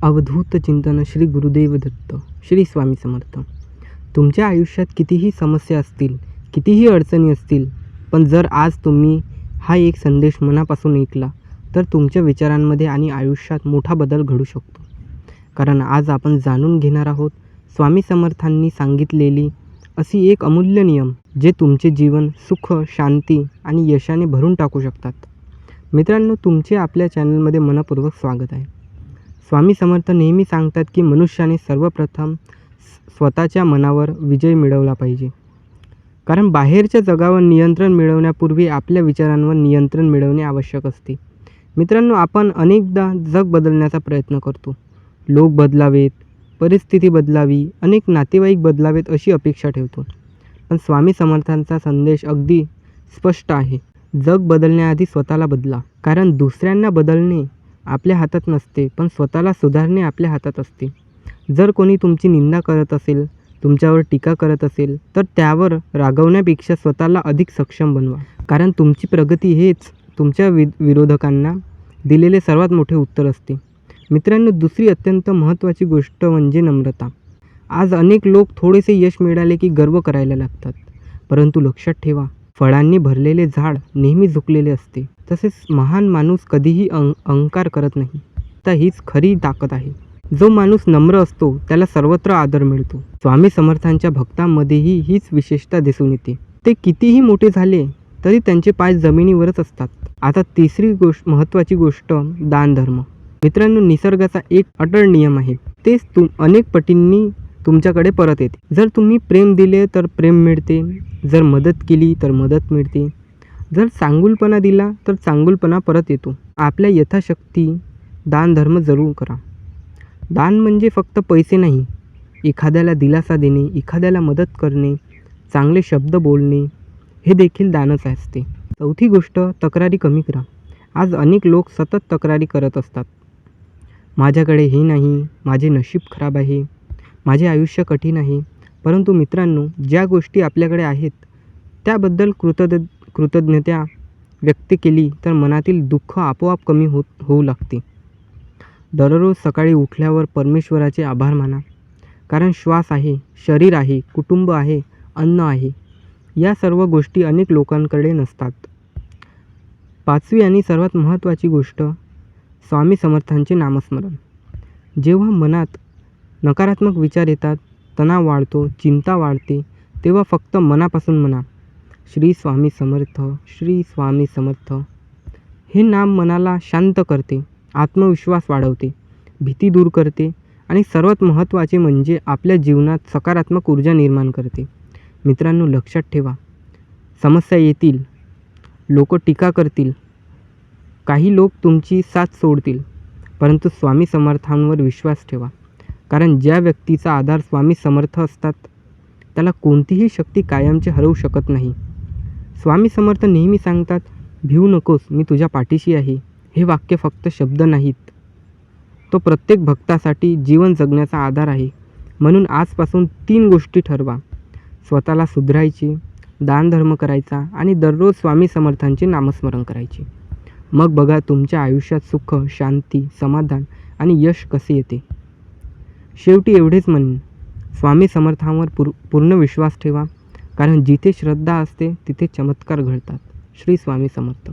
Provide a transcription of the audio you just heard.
अवधूत चिंतन श्री गुरुदेव दत्त. श्री स्वामी समर्थ. तुमच्या आयुष्यात कितीही समस्या असतील, कितीही अडचणी असतील, पण जर आज तुम्ही हा एक संदेश मनापासून ऐकला तर तुमच्या विचारांमध्ये आणि आयुष्यात मोठा बदल घडू शकतो. कारण आज आपण जाणून घेणार आहोत स्वामी समर्थांनी सांगितलेली अशी एक अमूल्य नियम जे तुमचे जीवन सुख, शांती आणि यशाने भरून टाकू शकतात. मित्रांनो, तुमचे आपल्या चॅनलमध्ये मनपूर्वक स्वागत आहे. स्वामी समर्थ नेहमी सांगतात की मनुष्याने सर्वप्रथम स्वतःच्या मनावर विजय मिळवला पाहिजे. कारण बाहेरच्या जगावर नियंत्रण मिळवण्यापूर्वी आपल्या विचारांवर नियंत्रण मिळवणे आवश्यक असते. मित्रांनो, आपण अनेकदा जग बदलण्याचा प्रयत्न करतो. लोक बदलावेत, परिस्थिती बदलावी, अनेक नातेवाईक बदलावेत अशी अपेक्षा ठेवतो. पण स्वामी समर्थांचा संदेश अगदी स्पष्ट आहे. जग बदलण्याआधी स्वतःला बदला. कारण दुसऱ्यांना बदलणे आपल्या हातात नसते, पण स्वतःला सुधारणे आपल्या हातात असते. जर कोणी तुमची निंदा करत असेल, तुमच्यावर टीका करत असेल, तर त्यावर रागवण्यापेक्षा स्वतःला अधिक सक्षम बनवा. कारण तुमची प्रगती हेच तुमच्या विरोधकांना दिलेले सर्वात मोठे उत्तर असते. मित्रांनो, दुसरी अत्यंत महत्त्वाची गोष्ट म्हणजे नम्रता. आज अनेक लोक थोडेसे यश मिळाले की गर्व करायला लागतात. परंतु लक्षात ठेवा, फळांनी भरलेले झाड नेहमी झुकलेले असते. तसेच महान माणूस कधीही अहंकार करत नाही. तर हीच खरी ताकद आहे. जो माणूस नम्र असतो त्याला सर्वत्र आदर मिळतो. स्वामी समर्थांच्या भक्तांमध्येही हीच विशेषता दिसून येते. ते कितीही मोठे झाले तरी त्यांचे पाय जमिनीवरच असतात. आता तिसरी महत्त्वाची गोष्ट, दान धर्म. मित्रांनो, निसर्गाचा एक अटळ नियम आहे. तेच अनेक पटींनी तुमच्याकडे परत येते. जर तुम्ही प्रेम दिले तर प्रेम मिळते, जर मदत केली तर मदत मिळते, जर चांगुलपणा दिला तर चांगुलपणा परत येतो. आपल्या यथाशक्ती दान धर्म जरूर करा. दान म्हणजे फक्त पैसे नाही, एखाद्याला दिलासा देणे, एखाद्याला मदत करणे, चांगले शब्द बोलणे हे देखील दानच असते. चौथी गोष्ट, तक्रारी कमी करा. आज अनेक लोक सतत तक्रारी करत असतात. माझ्याकडे हे नाही, माझे नशीब खराब आहे, माझे आयुष्य कठीण आहे. परंतु मित्रांनो, ज्या गोष्टी आपल्याकडे आहेत त्याबद्दल कृतज्ञता व्यक्त केली तर मनातील दुःख आपोआप कमी होऊ लागते. दररोज सकाळी उठल्यावर परमेश्वराचे आभार माना. कारण श्वास आहे, शरीर आहे, कुटुंब आहे, अन्न आहे. या सर्व गोष्टी अनेक लोकांकडे नसतात. पाचवी आणि सर्वात महत्त्वाची गोष्ट, स्वामी समर्थांचे नामस्मरण. जेव्हा मनात नकारात्मक विचार येतात, तणाव वाढतो, चिंता वाढते, तेव्हा फक्त मनापासून म्हणा, श्री स्वामी समर्थ, श्री स्वामी समर्थ. हे नाम मनाला शांत करते, आत्मविश्वास वाढवते, भीती दूर करते आणि सर्वात महत्त्वाचे म्हणजे आपल्या जीवनात सकारात्मक ऊर्जा निर्माण करते. मित्रांनो, लक्षात ठेवा, समस्या येतील, लोक टीका करतील, काही लोक तुमची साथ सोडतील, परंतु स्वामी समर्थांवर विश्वास ठेवा. कारण ज्या व्यक्तीचा आधार स्वामी समर्थ असतात त्याला कोणतीही शक्ती कायमची हरवू शकत नाही. स्वामी समर्थ नेहमी सांगतात, भिवू नकोस, मी तुझ्या पाठीशी आहे. हे वाक्य फक्त शब्द नाहीत, तो प्रत्येक भक्तासाठी जीवन जगण्याचा आधार आहे. म्हणून आजपासून 3 गोष्टी ठरवा: स्वतःला सुधारायचे, दानधर्म करायचा आणि दररोज स्वामी समर्थांचे नामस्मरण करायचे. मग बघा तुमच्या आयुष्यात सुख, शांती, समाधान आणि यश कसे येते. शेवटी एवढेच म्हणेन, स्वामी समर्थांवर पूर्ण विश्वास ठेवा. कारण जिथे श्रद्धा असते तिथे चमत्कार घडतात. श्री स्वामी समर्थ.